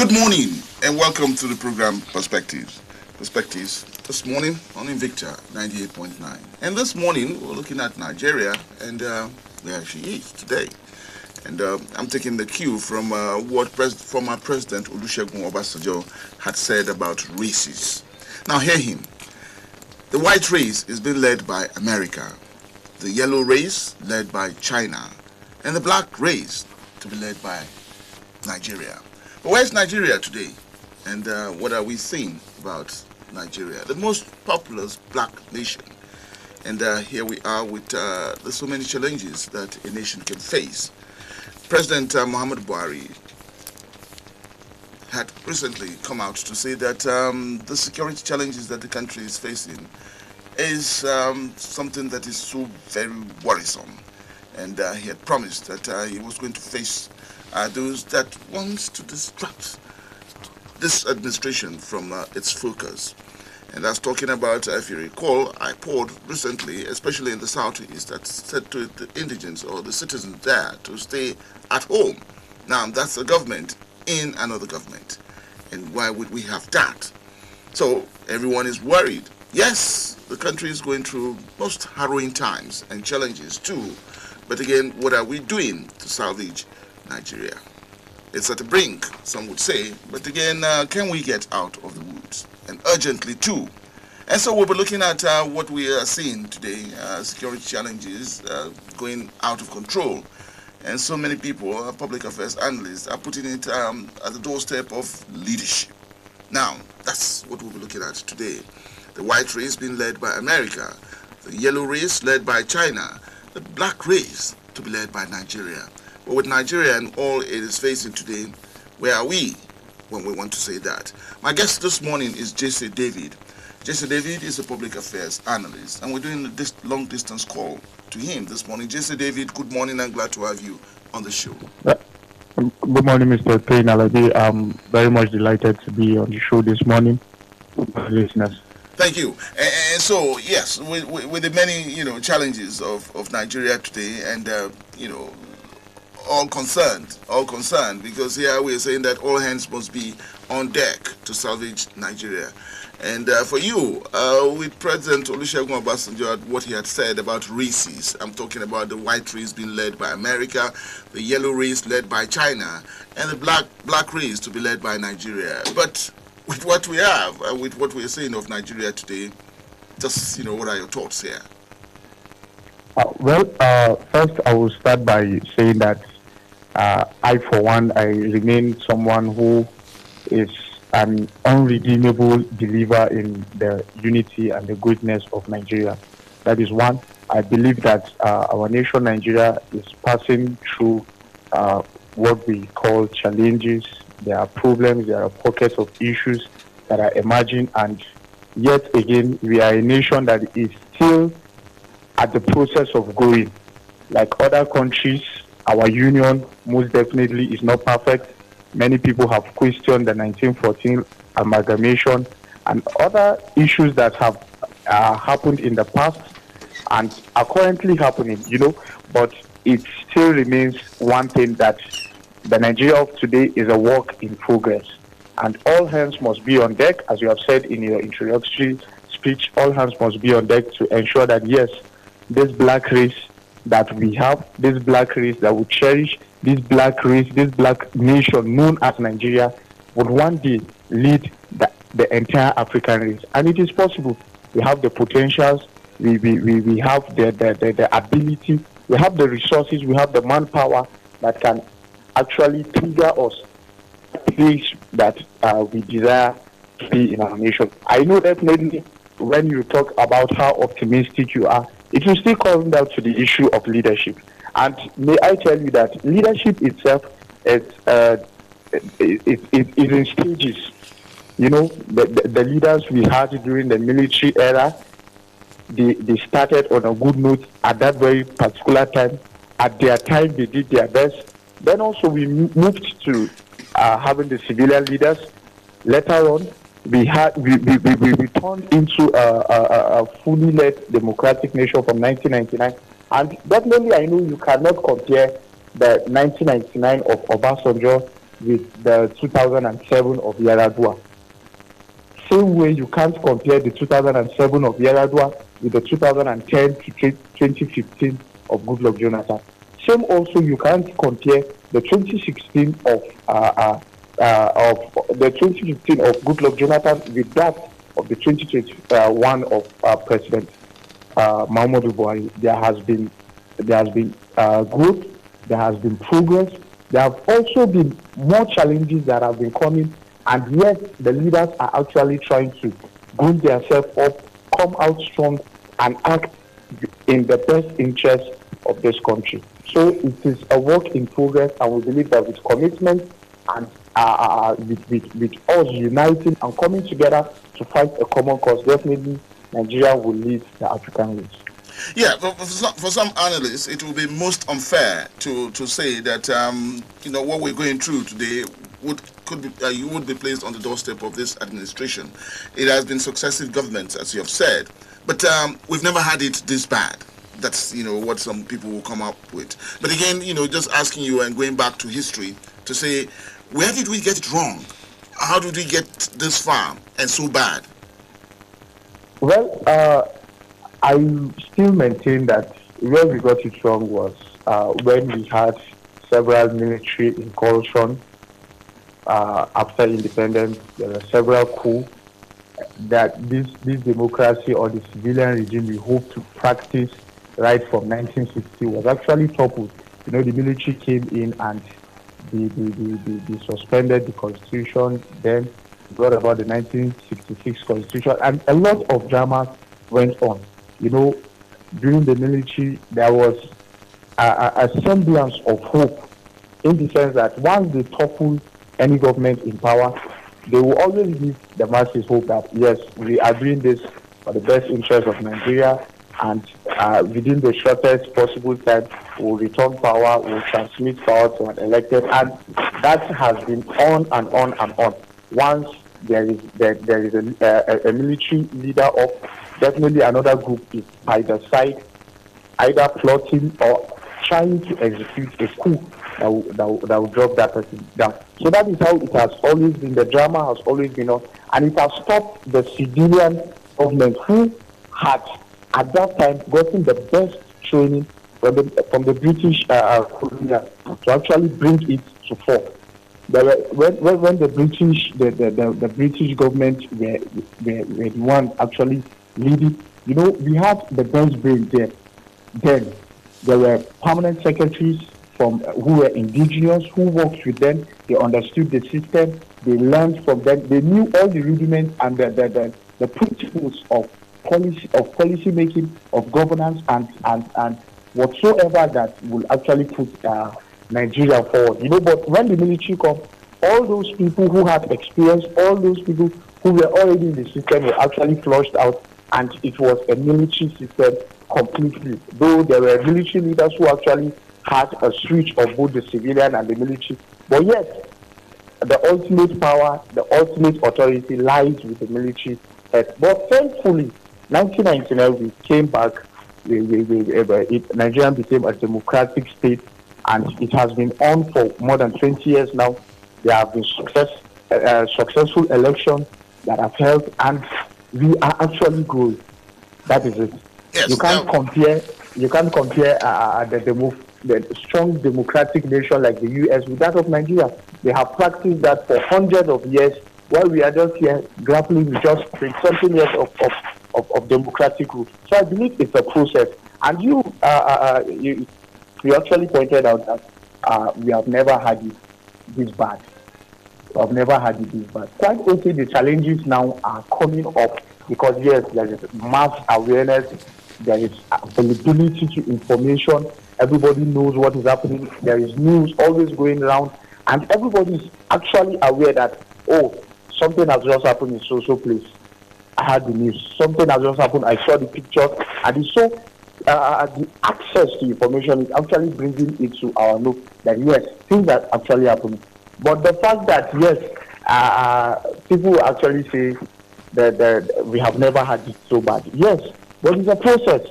Good morning and welcome to the program Perspectives. Perspectives this morning on Invicta 98.9. And this morning we're looking at Nigeria and where she is today. And I'm taking the cue from what former President Olusegun Obasanjo had said about races. Now hear him. The white race is being led by America, the yellow race led by China, and the black race to be led by Nigeria. But where's Nigeria today? And what are we seeing about Nigeria? The most populous black nation. And here we are with there's so many challenges that a nation can face. President Muhammadu Buhari had recently come out to say that the security challenges that the country is facing is something that is so very worrisome. And he had promised that he was going to face those that wants to distract this administration from its focus. And I was talking about, if you recall, IPOD recently, especially in the southeast, that said to the indigents or the citizens there to stay at home. Now, that's a government in another government. And why would we have that? So everyone is worried. Yes, the country is going through most harrowing times and challenges too. But again, what are we doing to salvage Nigeria? It's at the brink, some would say. But again, can we get out of the woods? And urgently too. And so we'll be looking at what we are seeing today, security challenges going out of control. And so many people, public affairs analysts, are putting it at the doorstep of leadership. Now, that's what we'll be looking at today. The white race being led by America, the yellow race led by China, the black race to be led by Nigeria. But with Nigeria and all it is facing today, where are we when we want to say that? My guest this morning is Jesse David. Jesse David is a public affairs analyst, and we're doing this long distance call to him this morning. Jesse David, good morning and glad to have you on the show. Good morning, Mr. Payne Alabi. I'm very much delighted to be on the show this morning with my listeners. Thank you. And so, yes, with the many, challenges of Nigeria today, and, all concerned, because here we are saying that all hands must be on deck to salvage Nigeria. And for you, with President Olusegun Obasanjo, what he had said about races, I'm talking about the white race being led by America, the yellow race led by China, and the black race to be led by Nigeria. But with what we have, with what we are saying of Nigeria today, just, what are your thoughts here? First I will start by saying that I, for one, I remain someone who is an unredeemable believer in the unity and the greatness of Nigeria. That is one. I believe that our nation, Nigeria, is passing through what we call challenges. There are problems, there are pockets of issues that are emerging, and yet again, we are a nation that is still at the process of growing. Like other countries, our union most definitely is not perfect. Many people have questioned the 1914 amalgamation and other issues that have happened in the past and are currently happening, but it still remains one thing, that the Nigeria of today is a work in progress. And all hands must be on deck, as you have said in your introductory speech, all hands must be on deck to ensure that, yes, this black race that we have, this black race that we cherish, this black race, this black nation known as Nigeria, would one day lead the entire African race. And it is possible. We have the potentials, we have the ability, we have the resources, we have the manpower that can actually trigger us place that we desire to be in our nation. I know definitely when you talk about how optimistic you are, it will still come down to the issue of leadership. And may I tell you that leadership itself is in stages. The leaders we had during the military era, they started on a good note at that very particular time. At their time, they did their best. Then also we moved to having the civilian leaders. Later on, we turned into a fully led democratic nation from 1999. And definitely, I know you cannot compare the 1999 of Obasanjo, with the 2007 of Yaradua. Same way you can't compare the 2007 of Yaradua with the 2010 to 2015 of Goodluck Jonathan. Same also you can't compare the 2016 of the 2015 of Goodluck Jonathan with that of the 2021 of President Muhammadu Buhari. There has been growth, there has been progress. There have also been more challenges that have been coming, and yet the leaders are actually trying to bring themselves up, come out strong, and act in the best interest of this country. So it is a work in progress, and we believe that with commitment and with us uniting and coming together to fight a common cause, definitely Nigeria will lead the African race. Yeah, for some analysts, it will be most unfair to say that what we're going through today would be placed on the doorstep of this administration. It has been successive governments, as you have said, but we've never had it this bad. That's what some people will come up with. But again, just asking you and going back to history to say, where did we get it wrong? How did we get this far and so bad? Well, I still maintain that where we got it wrong was when we had several military incursions after independence. There were several coups that this democracy or the civilian regime we hope to practice right from 1960 was actually toppled. The military came in and they suspended the constitution. Then brought about the 1966 constitution, and a lot of dramas went on. During the military, there was a semblance of hope, in the sense that once they topple any government in power, they will always give the masses hope that, yes, we are doing this for the best interest of Nigeria, and within the shortest possible time, we'll return power, we'll transmit power to an elected, and that has been on and on and on. Once there is a military leader of, definitely another group is by the side, either plotting or trying to execute a coup that will drop that person down. So that is how it has always been. The drama has always been on, and it has stopped the civilian government who had at that time gotten the best training from the British colonial to actually bring it to forth. When the British government were the one actually leading, we had the best brain there. Then there were permanent secretaries who were indigenous, who worked with them. They understood the system. They learned from them. They knew all the rudiments and the principles of policy making, of governance, and whatsoever that will actually put Nigeria forward. But when the military come, all those people who had experience, all those people who were already in the system were actually flushed out, and it was a military system completely. Though there were military leaders who actually had a switch of both the civilian and the military, but yet the ultimate power, the ultimate authority lies with the military head. But thankfully, 1999 we came back. Nigeria became a democratic state, and it has been on for more than 20 years now. There have been successful elections that have held, and we are actually growing. That is it. Yes, you can't compare the strong democratic nation like the US with that of Nigeria. They have practiced that for hundreds of years, while we are just here grappling with just 20-something years of democratic rule. So I believe it's a process. And you actually pointed out that we have never had it this bad. Quite okay, the challenges now are coming up because, yes, there is mass awareness, there is availability to information, everybody knows what is happening, there is news always going around, and everybody is actually aware that, something has just happened in so place. I had the news. Something has just happened. I saw the picture, and so the access to information is actually bringing it to our know that yes, things are actually happening. But the fact that yes, people actually say that we have never had it so bad. Yes, but it's a process.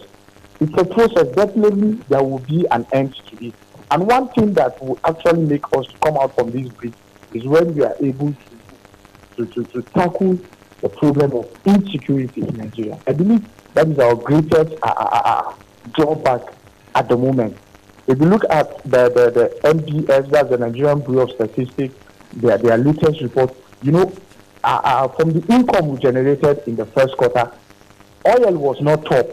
It's a process. Definitely, there will be an end to it. And one thing that will actually make us come out from this breach is when we are able to tackle the problem of insecurity in Nigeria. I believe that is our greatest drawback at the moment. If you look at the NBS, that's the Nigerian Bureau of Statistics, their latest report, from the income we generated in the first quarter, oil was not top.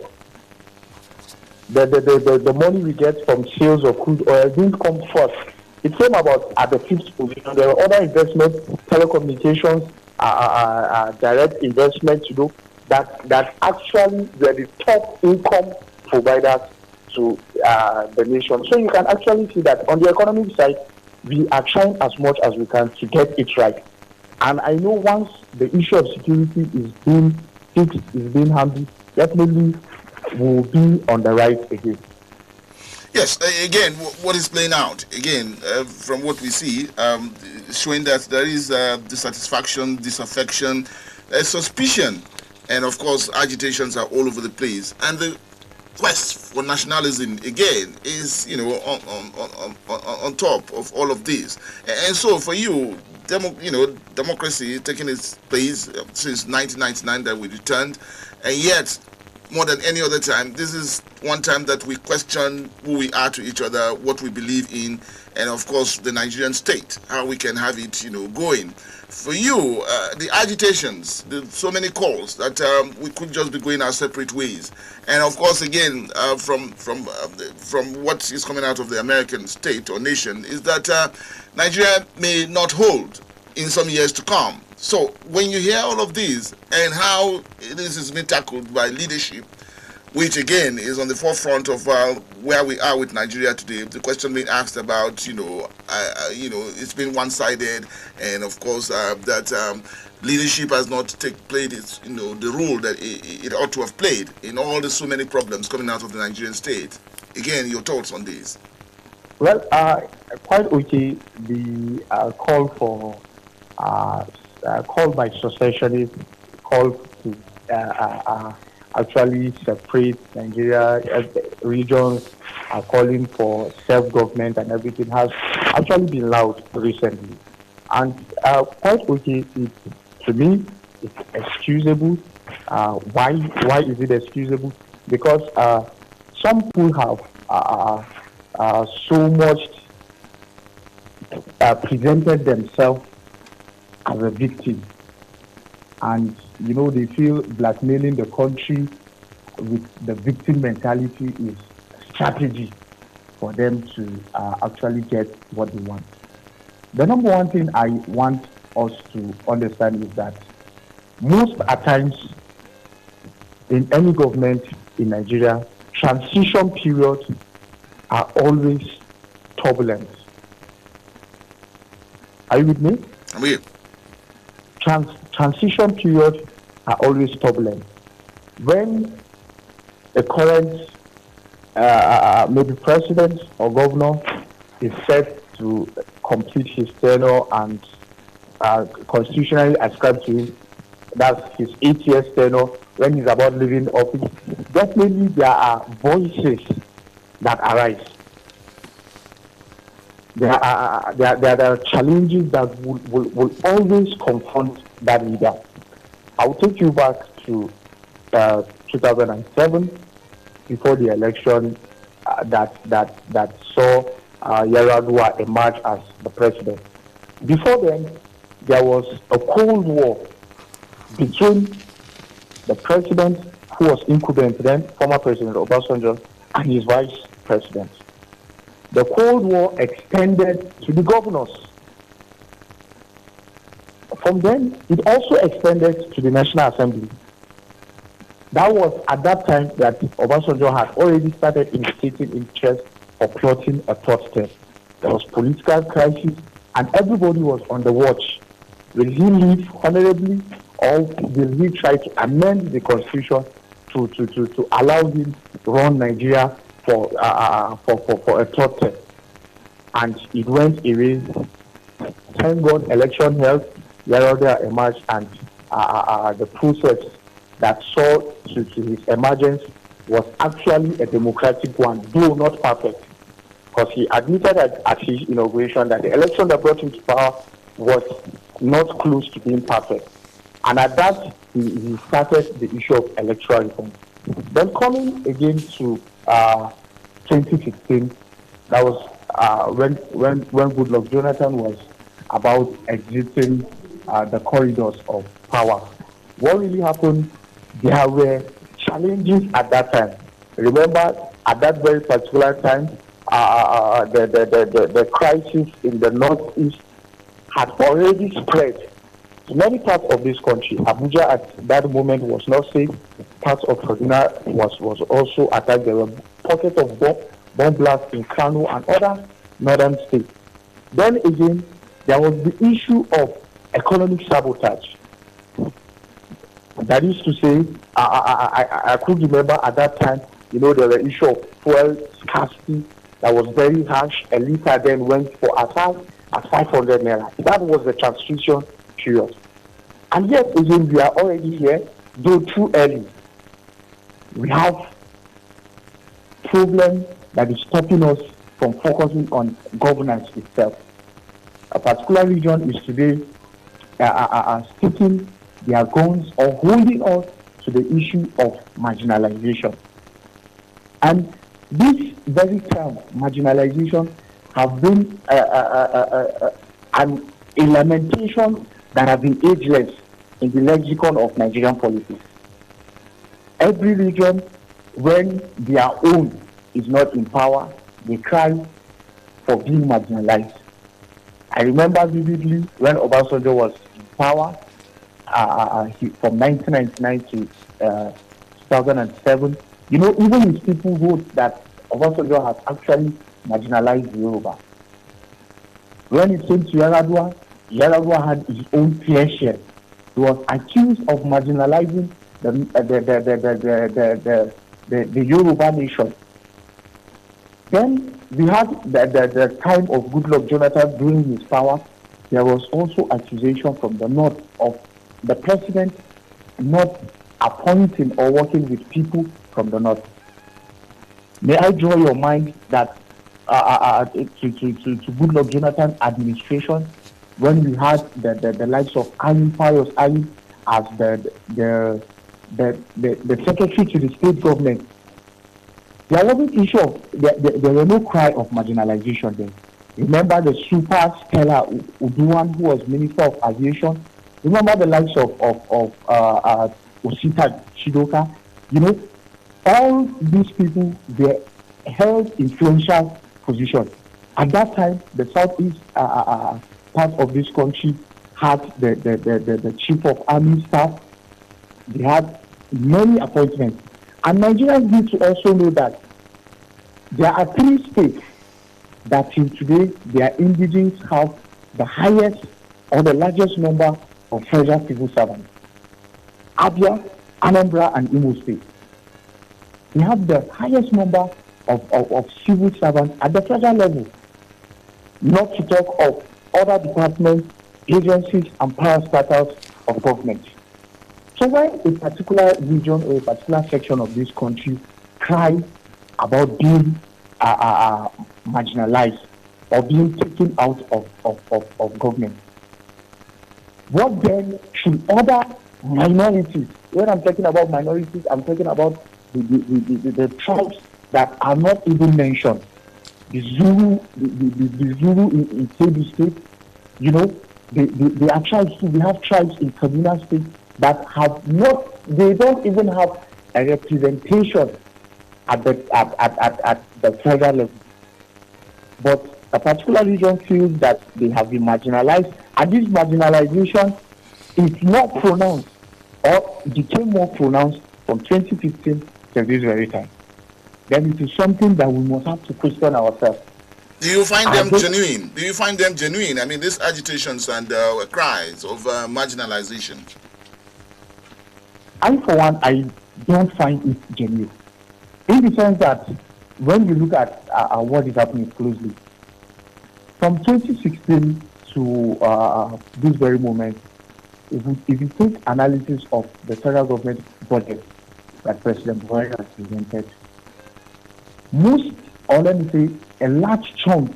The money we get from sales of crude oil didn't come first. It came about at the fifth position. There were other investments, telecommunications, direct investments, that actually were the top income providers to the nation. So you can actually see that on the economic side, we are trying as much as we can to get it right. And I know once the issue of security is being fixed, is being handled, definitely will be on the right again. Yes, again, what is playing out, again, from what we see, showing that there is dissatisfaction, disaffection, suspicion, and of course, agitations are all over the place. And the quest for nationalism, again, is, on top of all of this. And so for you, democracy taking its place since 1999 that we returned, and yet, more than any other time, this is one time that we question who we are to each other, what we believe in, and of course the Nigerian state, how we can have it, going. For you, the agitations, so many calls that we could just be going our separate ways, and of course, again, from what is coming out of the American state or nation, is that Nigeria may not hold in some years to come. So when you hear all of these and how this is being tackled by leadership, which again is on the forefront of where we are with Nigeria today, the question being asked about, it's been one-sided, and of course that leadership has not played its, the role that it ought to have played in all the so many problems coming out of the Nigerian state. Again, your thoughts on this? Well, quite okay. The call for call by secessionists, call to actually separate Nigeria regions, calling for self-government and everything has actually been loud recently. And quite okay, to me, it's excusable. Why is it excusable? Because some people have so much presented themselves as a victim, and they feel blackmailing the country with the victim mentality is strategy for them to actually get what they want. The number one thing I want us to understand is that most at times in any government in Nigeria, transition periods are always turbulent. Are you with me? I'm here. Transition periods are always turbulent. When the current maybe president or governor is set to complete his tenure and constitutionally ascribed to him, that's his 8 years tenure, when he's about leaving office, definitely there are voices that arise. There are challenges that will always confront that leader. I'll take you back to 2007, before the election that saw Yar'Adua emerge as the president. Before then, there was a Cold War between the president, who was incumbent then, former President Obasanjo, and his vice president. The Cold War extended to the governors. From then, it also extended to the National Assembly. That was at that time that Obasanjo had already started indicating interest for plotting a third term. There was political crisis, and everybody was on the watch. Will he leave honorably, or will he try to amend the constitution to allow him to run Nigeria for a third term? And it went away. Thank God, election held, Yar'Adua emerged, and the process that saw to his emergence was actually a democratic one, though not perfect. Because he admitted at his inauguration that the election that brought him to power was not close to being perfect. And at that, he started the issue of electoral reform. Then coming again to 2016, that was when Goodluck Jonathan was about exiting the corridors of power. What really happened? There were challenges at that time. Remember, at that very particular time, the crisis in the northeast had already spread to many parts of this country. Abuja at that moment was not safe. Parts of Kaduna was also attacked. There were pockets of bomb blasts in Kano and other northern states. Then again, there was the issue of economic sabotage. That is to say, I could remember at that time, there were issue of fuel scarcity that was very harsh. A liter then went for as high as 500 naira. That was the transition period. And yet again, we are already here, though too early. We have problem that is stopping us from focusing on governance itself. A particular region is today sticking their guns or holding us to the issue of marginalization. And this very term, marginalization, have been a lamentation that have been ageless in the lexicon of Nigerian politics. Every region, when their own is not in power, they cry for being marginalized. I remember vividly when Obasanjo was in power, from 1999 to 2007, even his people wrote that Obasanjo has actually marginalized Yoruba. When it came to Yar'Adua had his own fair share. He was accused of marginalizing the Yoruba nation. Then we had the time of Goodluck Jonathan during his power. There was also accusation from the north of the president not appointing or working with people from the north. May I draw your mind that to Goodluck Jonathan administration, when we had the likes of Ayim Pius Ayim as the secretary to the state government, there wasn't issue of there were no cry of marginalization then. Remember the super Stella Uduan, who was Minister of Aviation. Remember the likes of Osita Chidoka. All these people, they held influential positions. At that time, the southeast part of this country had the chief of army staff. They had many appointments. And Nigerians need to also know that there are 3 states that till today their indigenes have the highest or the largest number of federal civil servants. Abia, Anambra, and Imo State. We have the highest number of civil servants at the federal level. Not to talk of other departments, agencies, and parastatals of government. So when a particular region or a particular section of this country cry about being marginalized or being taken out of government, what then should other minorities, when I'm talking about minorities, I'm talking about the tribes that are not even mentioned, the Zulu, the Zulu in Kebbi State, they are tribes too. We have tribes in Kaduna State that have not, they don't even have a representation at the federal level. But a particular region feels that they have been marginalized, and this marginalization is more pronounced or became more pronounced from 2015 to this very time. Then it is something that we must have to question ourselves. Do you find them genuine? Do you find them genuine? I mean, these agitations and cries of marginalization. I, for one, I don't find it genuine. In the sense that when you look at what is happening closely, from 2016 to this very moment, if you take analysis of the federal government budget that President Buhari has presented, most, or let me say, a large chunk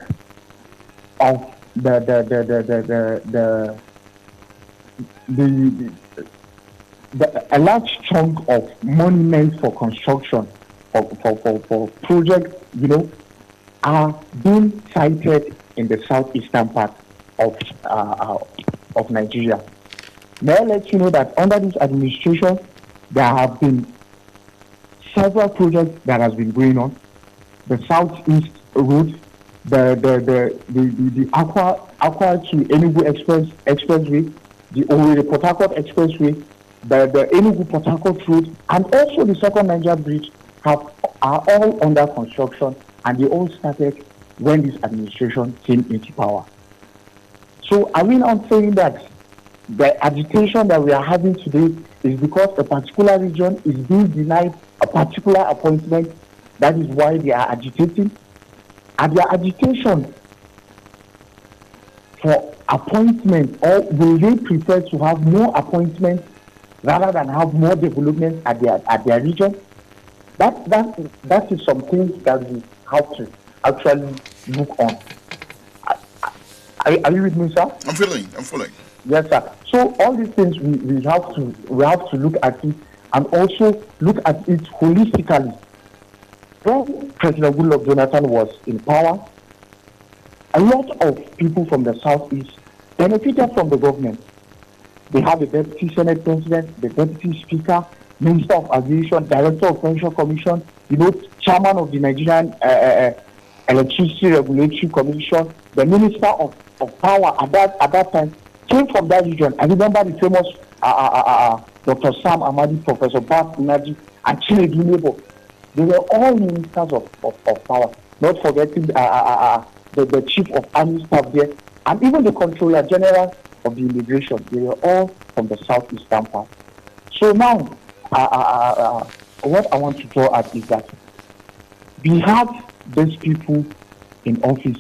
of the the the the the the, a large chunk of monuments for construction for projects, are being sited in the southeastern part of Nigeria. May I let you know that under this administration, there have been several projects that has been going on. The Southeast Road, the Aqua to Enugu Expressway, the Owerri Port Harcourt Expressway, the Enugu Port Harcourt Road, and also the Second Niger Bridge are all under construction, and they all started when this administration came into power. So are we not saying that the agitation that we are having today is because a particular region is being denied a particular appointment? That is why they are agitating. And their agitation for appointment, or will they prefer to have more appointments rather than have more development at their region? That is something that we have to actually look on. Are you with me, sir? I'm following. Yes, sir. So all these things we have to look at it, and also look at it holistically. When President Goodluck Jonathan was in power, a lot of people from the southeast benefited from the government. They have the Deputy Senate President, the Deputy Speaker, Minister of Aviation, Director of Pension Commission, Chairman of the Nigerian Electricity Regulatory Commission, the Minister of Power at that time came from that region. I remember the famous Dr. Sam Amadi, Professor Bas Inaji, and Chinedu Nebo. They were all ministers of power. Not forgetting the Chief of Army Staff there, and even the Controller General of the Immigration. They were all from the southeastern part. So now, what I want to draw at is that we have these people in office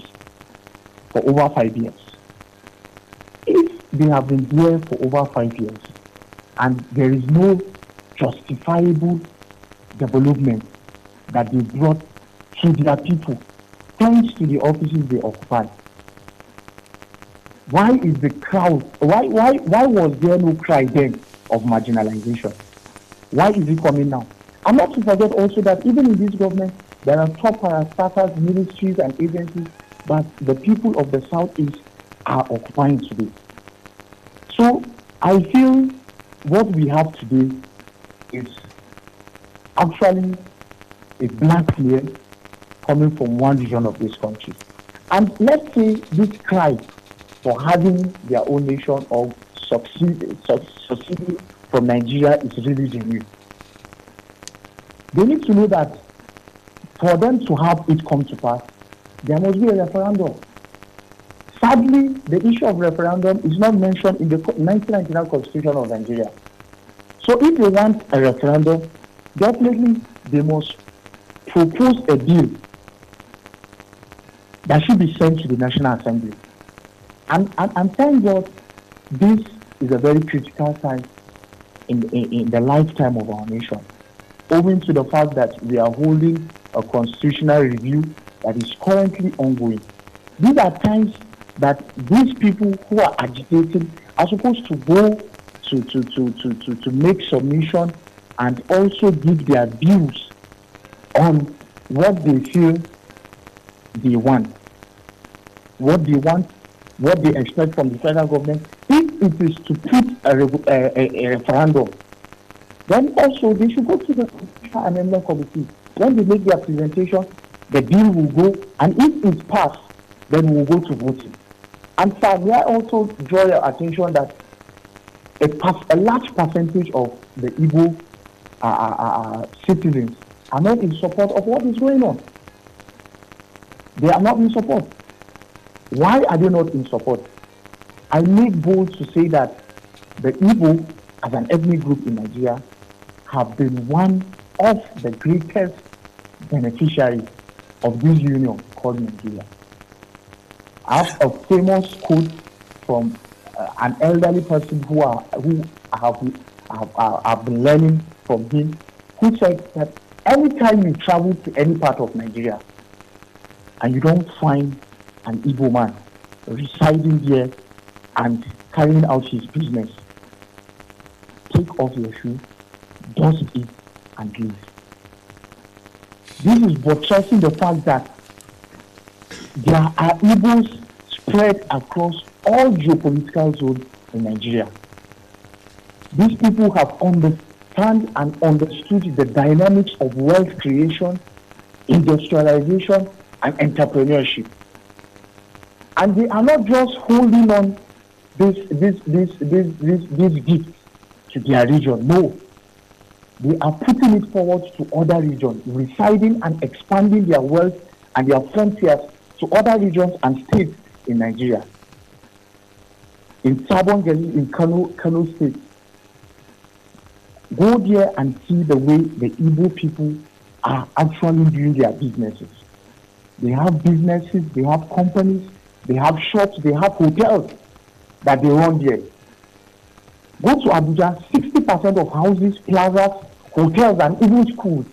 for over 5 years. If they have been here for over 5 years and there is no justifiable development that they brought to their people thanks to the offices they occupy, why is the crowd, why was there no cry then of marginalization? Why is it coming now? And not to forget also that even in this government, there are top parastatals, ministries and agencies that the people of the southeast are occupying today. So I feel what we have today is actually a blackmail coming from one region of this country. And let's say this cry for having their own nation or succeeding from Nigeria is really genuine. They need to know that for them to have it come to pass, there must be a referendum. Sadly, the issue of referendum is not mentioned in the 1999 Constitution of Nigeria. So if they want a referendum, definitely they must propose a bill that should be sent to the National Assembly. And thank God, this is a very critical time in the lifetime of our nation, owing to the fact that we are holding a constitutional review that is currently ongoing. These are times that these people who are agitating are supposed to go to make submission and also give their views on what they feel they want, what they expect from the federal government. If it is to put a referendum, then also they should go to the Constitutional Amendment Committee. When they make their presentation, the bill will go, and if it's passed, then we'll go to voting. And so may I also draw your attention that a large percentage of the Igbo citizens are not in support of what is going on. They are not in support. Why are they not in support? I make bold to say that the Igbo, as an ethnic group in Nigeria, have been one of the greatest beneficiaries of this union called Nigeria. I have a famous quote from an elderly person who have been learning from him, who said that anytime you travel to any part of Nigeria and you don't find an Igbo man, residing there and carrying out his business. Take off your shoe, dust it, and leave. This is buttressing the fact that there are Igbos spread across all geopolitical zones in Nigeria. These people have understand and understood the dynamics of wealth creation, industrialization, and entrepreneurship. And they are not just holding on this gift to their region. No. They are putting it forward to other regions, residing and expanding their wealth and their frontiers to other regions and states in Nigeria. In Sabon Gari, in Kano State, go there and see the way the Igbo people are actually doing their businesses. They have businesses, they have companies, they have shops, they have hotels that they run there. Go to Abuja, 60% of houses, plazas, hotels, and even schools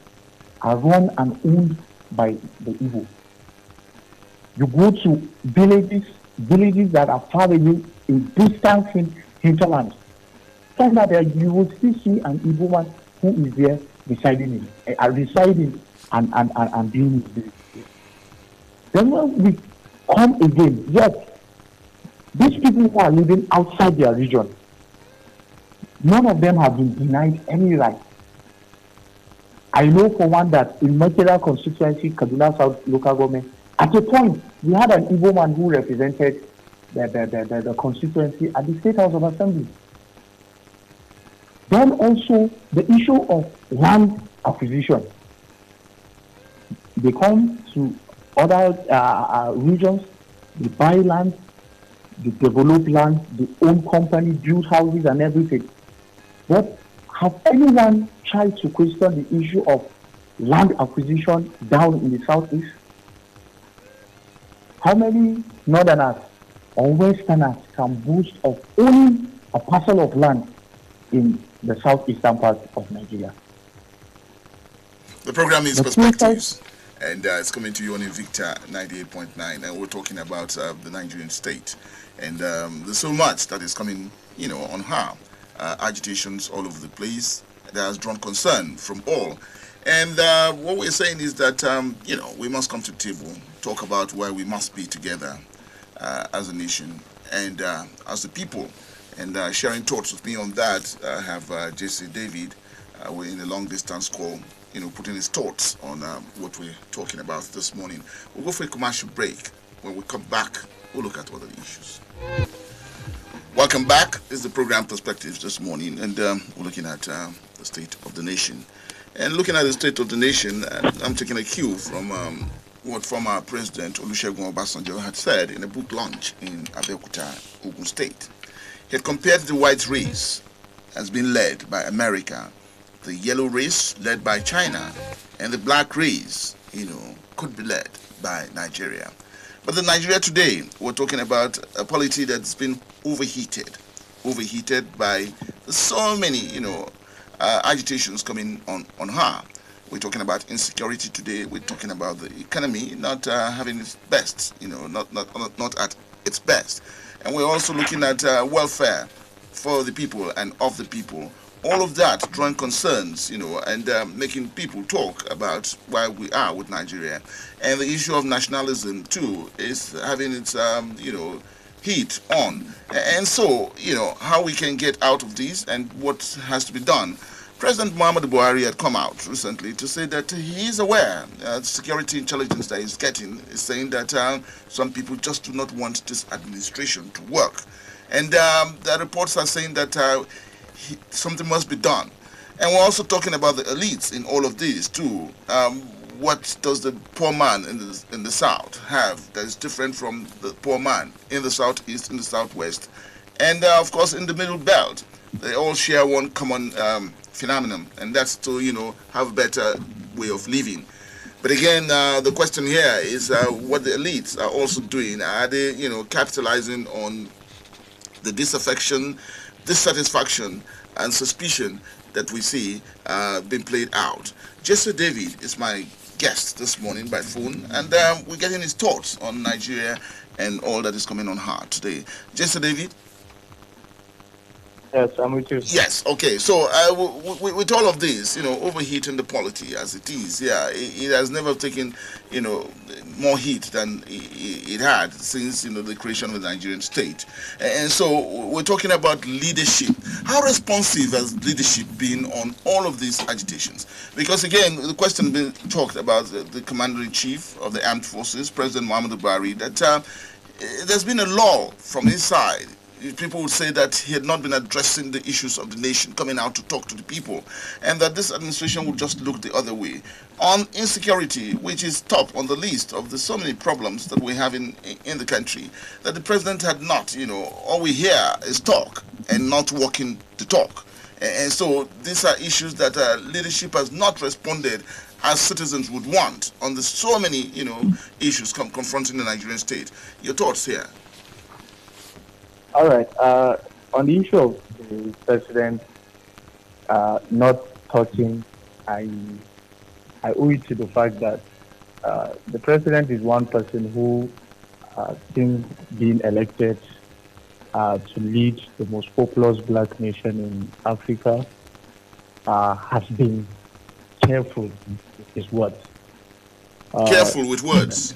are run and owned by the Igbo. You go to villages that are far away in distant hinterlands. Find out that you will still see an Igbo man who is there residing and doing his business. Then when we come again, yes, these people who are living outside their region, none of them have been denied any right. I know for one that in Makeda constituency, Kaduna South local government, at a point we had an Igbo man who represented the constituency at the State House of Assembly. Then also the issue of land acquisition. They come to other regions, they buy land, they develop land, they own company, build houses and everything. But have anyone tried to question the issue of land acquisition down in the southeast? How many northerners or westerners can boast of owning a parcel of land in the southeastern part of Nigeria? The program is Perspectives, and it's coming to you on Invicta 98.9, and we're talking about the Nigerian state. And there's so much that is coming, on her. Agitations all over the place that has drawn concern from all. And what we're saying is that, we must come to the table, talk about why we must be together as a nation and as the people. And sharing thoughts with me on that, I have Jesse David. We're in a long-distance call, putting his thoughts on what we're talking about this morning. We'll go for a commercial break. When we come back, we'll look at other issues. Welcome back. This is the program Perspectives this morning, and we're looking at the state of the nation. And looking at the state of the nation, I'm taking a cue from what former President Olusegun Obasanjo had said in a book launch in Abeokuta, Ogun State. He had compared the white race as being led by America, the yellow race led by China, and the black race, could be led by Nigeria. But the Nigeria today, we're talking about a polity that's been overheated by so many, agitations coming on her. We're talking about insecurity today. We're talking about the economy not having its best, not at its best. And we're also looking at welfare for the people and of the people. All of that drawing concerns, and making people talk about why we are with Nigeria. And the issue of nationalism, too, is having its, heat on. And so, how we can get out of this and what has to be done. President Muhammadu Buhari had come out recently to say that he is aware, security intelligence that he's getting is saying that some people just do not want this administration to work. And the reports are saying that something must be done. And we're also talking about the elites in all of this too. What does the poor man in the south have that is different from the poor man in the southeast, in the southwest, and of course in the middle belt? They all share one common phenomenon, and that's to have a better way of living. But again, the question here is what the elites are also doing. Are they capitalizing on the disaffection, dissatisfaction, and suspicion that we see being played out? Jesse David is my guest this morning by phone, and we're getting his thoughts on Nigeria and all that is coming on hard today. Jesse David? Yes, I'm with you. Yes, okay. So with all of this, overheating the polity as it is, yeah, it has never taken, more heat than it had since, the creation of the Nigerian state. And so we're talking about leadership. How responsive has leadership been on all of these agitations? Because again, the question being talked about the Commander-in-Chief of the Armed Forces, President Muhammadu Buhari, that there's been a lull from his side. People would say that he had not been addressing the issues of the nation, coming out to talk to the people, and that this administration would just look the other way. On insecurity, which is top on the list of the so many problems that we have in the country, that the president had not, all we hear is talk and not walking the talk. And so these are issues that leadership has not responded as citizens would want on the so many, issues confronting the Nigerian state. Your thoughts here? All right. On the issue of the president not talking, I owe it to the fact that the president is one person who, since being elected to lead the most populous black nation in Africa, has been careful with his words. Careful with words?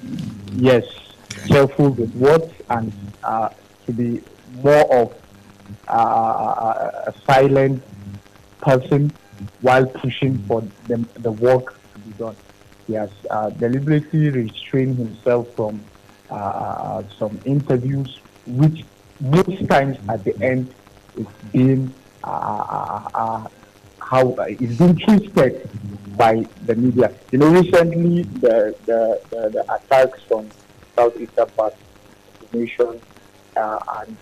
Yes, okay. Careful with words, and to be more of a silent person while pushing for the work to be done. He has deliberately restrained himself from some interviews, which most times at the end it's been it's been twisted by the media. Recently the attacks on southeastern part of the nation and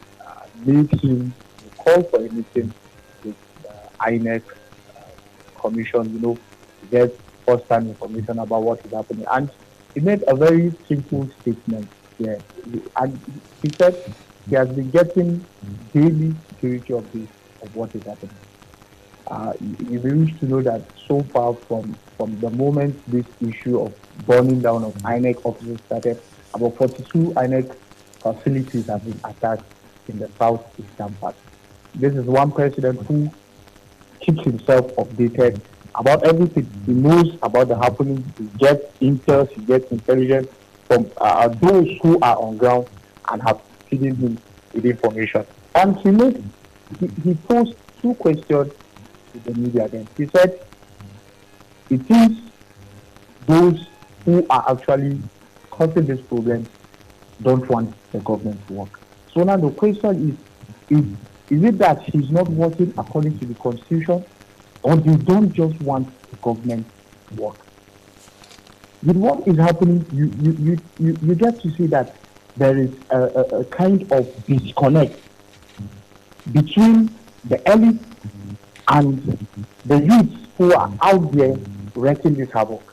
made him call for a meeting with the INEC commission, to get first-hand information about what is happening. And he made a very simple statement here. And he said he has been getting daily security updates of what is happening. You wish to know that so far from the moment this issue of burning down of INEC offices started, about 42 INEC facilities have been attacked in the southeastern part. This is one president who keeps himself updated about everything. He knows about the happenings. He gets intel, he gets intelligence from those who are on ground and have feeding him with information. And he posed two questions to the media then. He said, it is those who are actually causing this problem don't want the government to work. So now the question is it that he's not working according to the constitution, or they don't just want the government to work? With what is happening, you get to see that there is a kind of disconnect between the elite and the youths who are out there wrecking this havoc.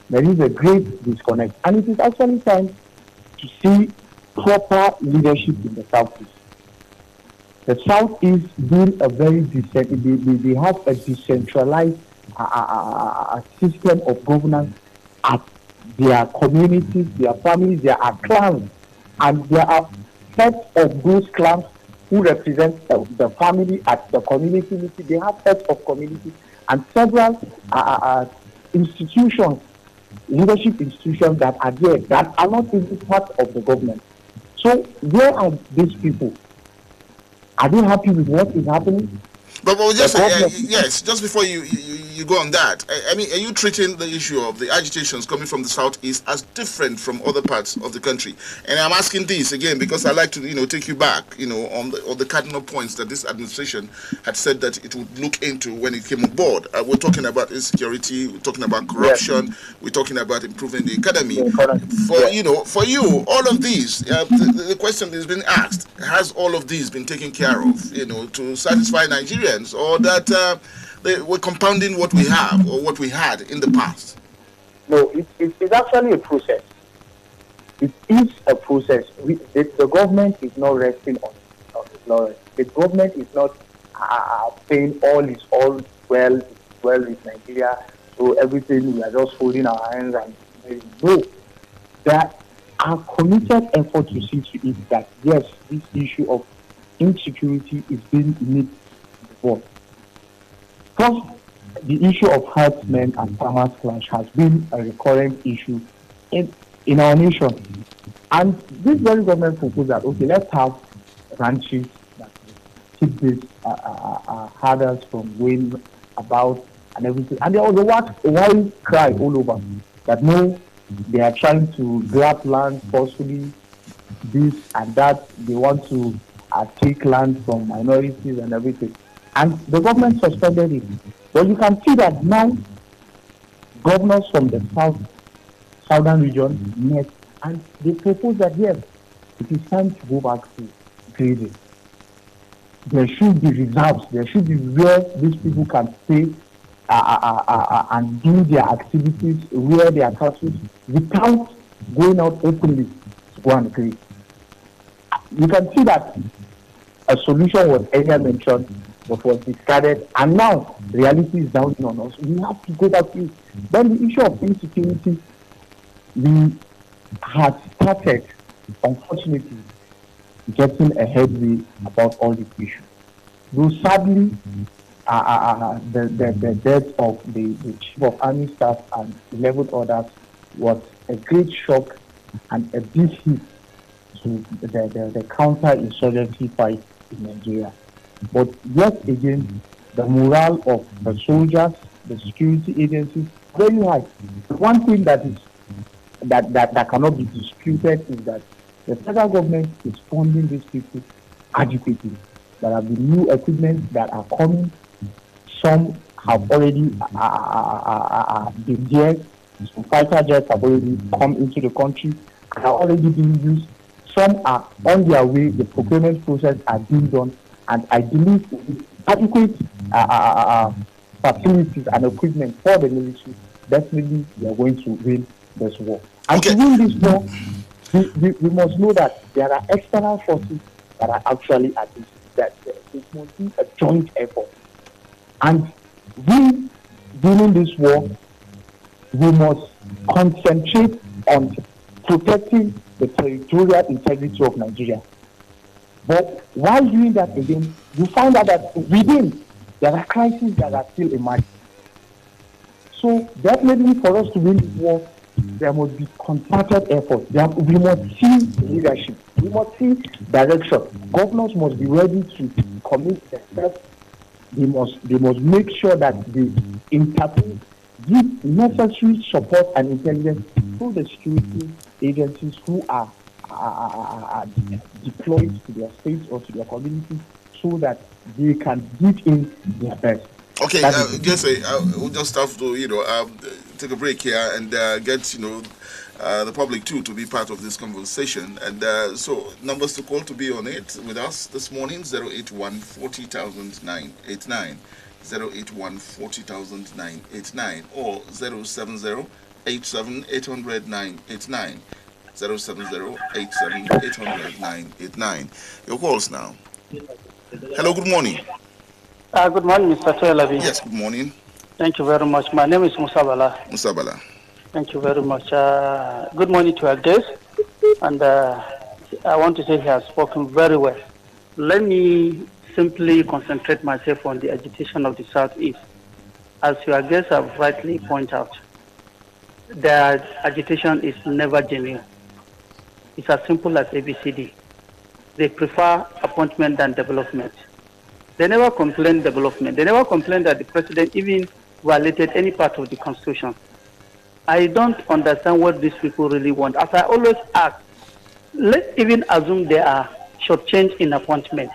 There is a great disconnect, and it is actually time to see proper leadership in the Southeast. The Southeast being a very they have a decentralized system of governance at their communities, their families, their clans, and there are heads of those clans who represent the family at the community meeting. They have heads of community and several institutions, leadership institutions that are there that are not even part of the government. So where are these people? Are they happy with what is happening? But just yes, just before you go on that, I mean, are you treating the issue of the agitations coming from the southeast as different from other parts of the country? And I'm asking this again because I like to take you back on the cardinal points that this administration had said that it would look into when it came on board. We're talking about insecurity, we're talking about corruption, yes. We're talking about improving the economy. For you, all of these, the question is being asked: has all of these been taken care of, to satisfy Nigerians, or that we're compounding what we have or what we had in the past? No, it's actually a process. It is a process. The government is not resting on its laurels. The government is not saying all is all well with Nigeria, so everything we are just holding our hands and no. That our committed effort to see to it that, yes, this issue of insecurity is being made before. First, the issue of herdsmen and farmers clash has been a recurrent issue in our nation. And this very government proposed that, okay, let's have ranches that keep these herders from going about and everything. And there was a wild cry all over that no, they are trying to grab land forcefully, this and that. They want to take land from minorities and everything. And the government suspended it. But you can see that now governors from the southern region met and they proposed that, yes, it is time to go back to grazing. There should be reserves. There should be where these people can stay and do their activities, where they are cattle, without going out openly to go and graze. You can see that a solution was earlier mentioned, but was discarded, and now reality is downing on us. We have to go back to it. Then the issue of insecurity, we had started, unfortunately, getting a headway about all these issues. Though sadly, the death of the Chief of Army Staff and 11 others was a great shock and a big hit to the counter-insurgency fight in Nigeria. But yet again, the morale of the soldiers, the security agencies, very high. One thing that cannot be disputed is that the federal government is funding these people adequately. There have been new equipment that are coming. Some have already been there. Some fighter jets have already come into the country and are already being used. Some are on their way. The procurement process are being done. And I believe with adequate facilities and equipment for the military, definitely we are going to win this war. And to win this war, we must know that there are external forces that are actually at this. That it must be a joint effort. And we, during this war, we must concentrate on protecting the territorial integrity of Nigeria. But while doing that again, you find out that within, there are crises that are still emerging. So definitely for us to win this war, there must be concerted effort. We must see leadership. We must see direction. Governors must be ready to commit themselves. They must make sure that they intervene, give necessary support and intelligence to the security agencies who are deployed to their states or to their communities, so that they can give in their best. Okay, we'll just have to, take a break here and get, the public too to be part of this conversation. And so numbers to call to be on it with us this morning: 081 40,000 989, 081 40,000 989, or 070 87 800 989, 070 87 800 989. Your calls now. Hello, good morning. Good morning, Mr. Toyelabi. Yes, good morning. Thank you very much. My name is Musa Bala. Musa Bala. Thank you very much. Good morning to our guest. And I want to say he has spoken very well. Let me simply concentrate myself on the agitation of the Southeast. As your guests have rightly pointed out, their agitation is never genuine. It's as simple as ABCD. They prefer appointment than development. They never complain development. They never complain that the president even violated any part of the constitution. I don't understand what these people really want. As I always ask, let's even assume they are shortchanged in appointment.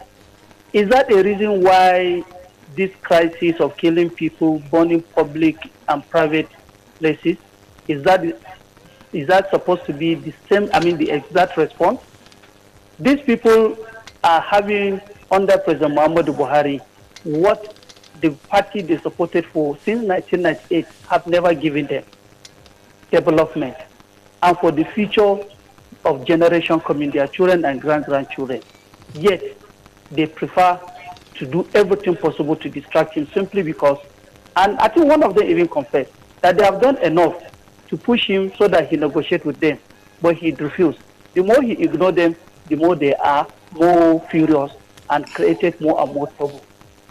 Is that a reason why this crisis of killing people, burning public and private places, is that supposed to be the same, the exact response? These people are having, under President Muhammadu Buhari, what the party they supported for since 1998 have never given them: development, and for the future of generation coming, their children and grandchildren. Yet, they prefer to do everything possible to distract him, simply because, and I think one of them even confessed, that they have done enough to push him so that he negotiates with them. but he refused. The more he ignored them, the more they are more furious and created more and more trouble.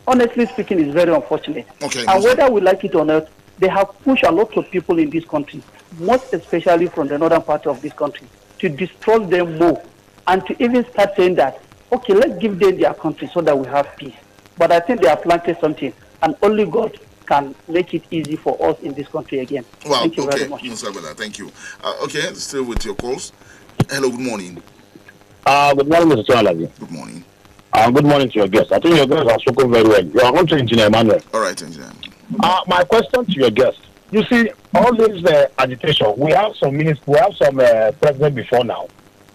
Honestly speaking, it's very unfortunate. Okay, and whether we like it or not, they have pushed a lot of people in this country, most especially from the northern part of this country, to destroy them more and to even start saying that, okay, let's give them their country so that we have peace. But I think they have planted something, and only God can make it easy for us in this country again. Well, thank you okay, very much. Musa Bala, thank you. Okay, still with your calls. Hello, good morning. Good morning, Mr. Chalabi. Good morning. Good morning to your guests. I think your guests have spoken very well. You are on to Engineer Emmanuel. All right, Engineer. My question to your guest. You see, all this agitation, we have some ministers, we have some president before now,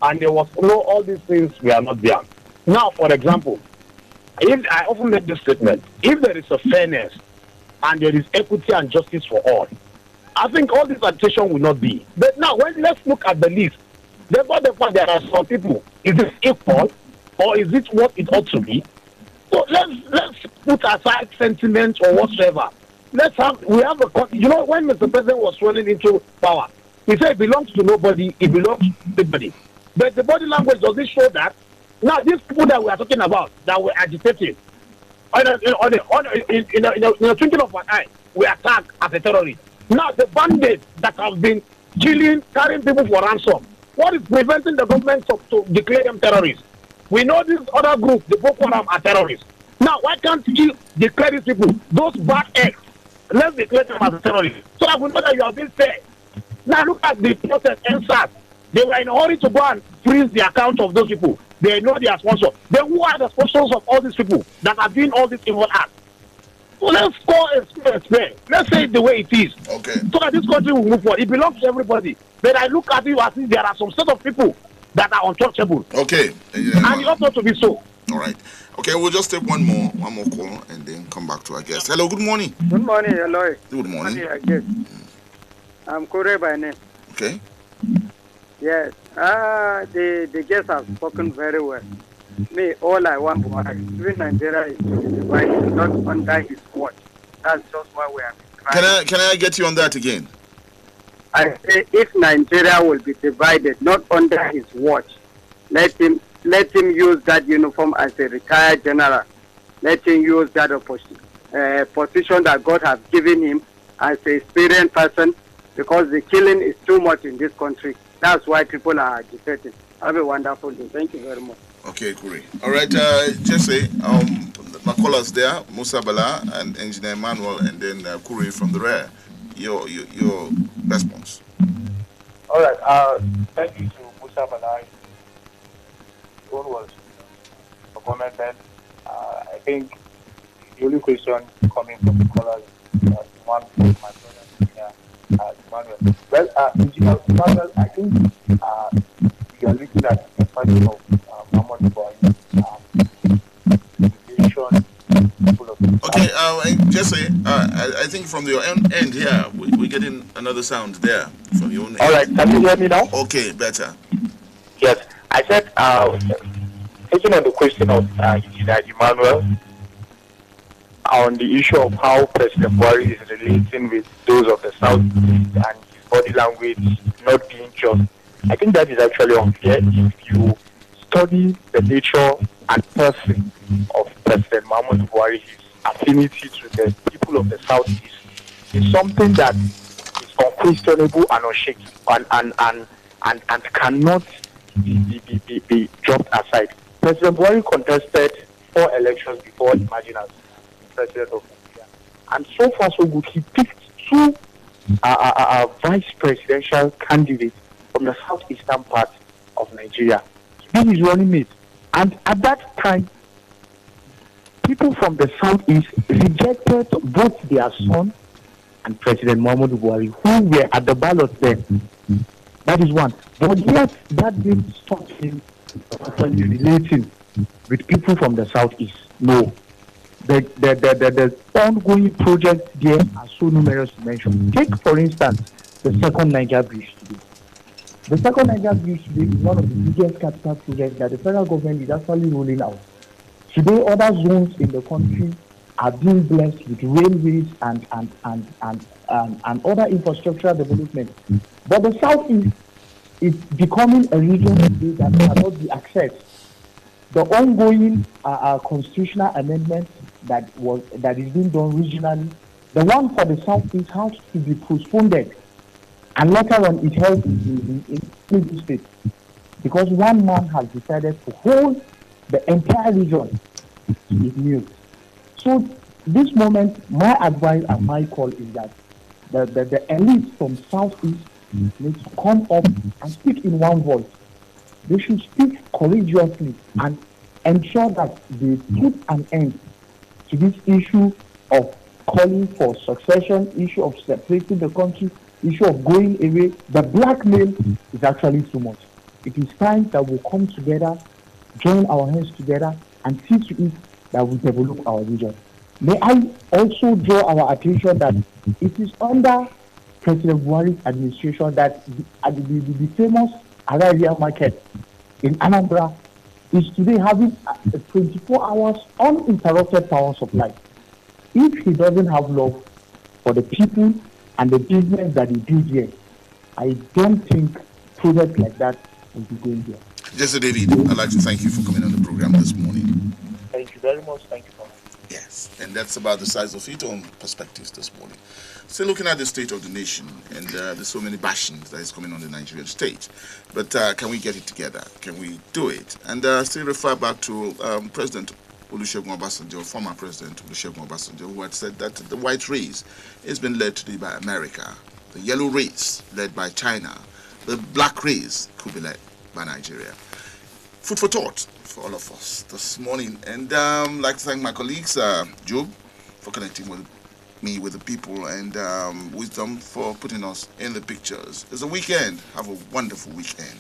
and there was all these things we are not there. Now, for example, if I often make this statement, if there is a fairness and there is equity and justice for all, I think all this agitation will not be. But now, let's look at the list. Therefore, there are some people. Is it equal, or is it what it ought to be? So let's put aside sentiment or whatsoever. We have when Mr. President was sworn into power, he said it belongs to nobody, it belongs to everybody. But the body language doesn't show that. Now, these people that we are talking about, that were agitating, in the twinkling of an eye, we attack as a terrorist. Now, the bandits that have been killing, carrying people for ransom, what is preventing the government to declare them terrorists? We know this other group, the Boko Haram, are terrorists. Now, why can't you declare these people, those bad eggs? Let's declare them as terrorists. So that we know that you have been fair. Now, look at the protest NSAS. They were in a hurry to go and freeze the account of those people. They know they are sponsors. Then who are the sponsors of all these people that are doing all these evil acts? So let's call a spade. Let's say it the way it is. Okay. So that this country will move forward. It belongs to everybody. But I look at you as if there are some set of people that are untouchable. Okay. And it ought not to be so. All right. Okay, we'll just take one more call and then come back to our guest. Hello, good morning. Good morning, Eloy. Good morning. I'm Kore by name. Okay. Yes. The guests have spoken very well. Me, all I want to ask, even Nigeria is divided, not under his watch. That's just why we are trying. Can I get you on that again? I say if Nigeria will be divided, not under his watch, let him use that uniform as a retired general. Let him use that position that God has given him as an experienced person, because the killing is too much in this country. That's why people are agitating. Have a wonderful day. Thank you very much. Okay, Kuri. All right, Jesse, my callers there, Musa Bala and Engineer Emmanuel, and then Kuri from the rear. Your response. All right. Thank you to Musa Bala. One was a comment then. I think the only question coming from the callers one from my brother, Emmanuel. Well, Emmanuel, I think you are looking at the question of Muhammad Buhari, Okay, Jesse, I think from your end here, we're getting another sound there from your own end. All right, can you hear me now? Okay, better. Yes, I said, taking on the question of Emmanuel, on the issue of how President Buhari is relating with those of the South and his body language not being just, I think that is actually unfair. If you study the nature and person of President Muhammadu Buhari, his affinity to the people of the Southeast is something that is unquestionable and unshaken and cannot be dropped aside. President Buhari contested 4 elections before emerging as president of Nigeria, and so far so good. He picked 2 vice presidential candidates from the southeastern part of Nigeria to be his running mate. And at that time, people from the southeast rejected both their son and President Muhammadu Buhari, who were at the ballot then. That is one. But yet, that didn't stop him from relating with people from the southeast. No. The ongoing projects there are so numerous to mention. Take, for instance, the second Niger Bridge today. The second Niger Bridge today is one of the biggest capital projects that the federal government is actually rolling out. Today, other zones in the country are being blessed with railways and other infrastructural development. But the southeast it's becoming a region today that cannot be accessed. The ongoing constitutional amendment that is being done regionally, the one for the Southeast has to be postponed, and later on it held in the state, because one man has decided to hold the entire region with news. So this moment, my advice and my call is that the elites from Southeast need to come up and speak in one voice. They should speak courageously and ensure that they put an end to this issue of calling for succession, issue of separating the country, issue of going away. The blackmail is actually too much. It is time that we come together, join our hands together, and see to it that we develop our region. May I also draw our attention that it is under President Buhari's administration that the famous Araria market in Anambra is today having a 24 hours uninterrupted power supply. If he doesn't have love for the people and the business that he do here, I don't think projects like that will be going here. Jesse David, I'd like to thank you for coming on the program this morning. Thank you very much. Thank you for Yes, and that's about the size of it on perspectives this morning. Still looking at the state of the nation, and there's so many bashings that is coming on the Nigerian state. But can we get it together? Can we do it? And still refer back to President Olusegun Obasanjo, former President Olusegun Obasanjo, who had said that the white race has been led today by America, the yellow race led by China, the black race could be led by Nigeria. Food for thought for all of us this morning. And I'd like to thank my colleagues, Job, for connecting with me with the people, and Wisdom for putting us in the pictures. It's a weekend. Have a wonderful weekend.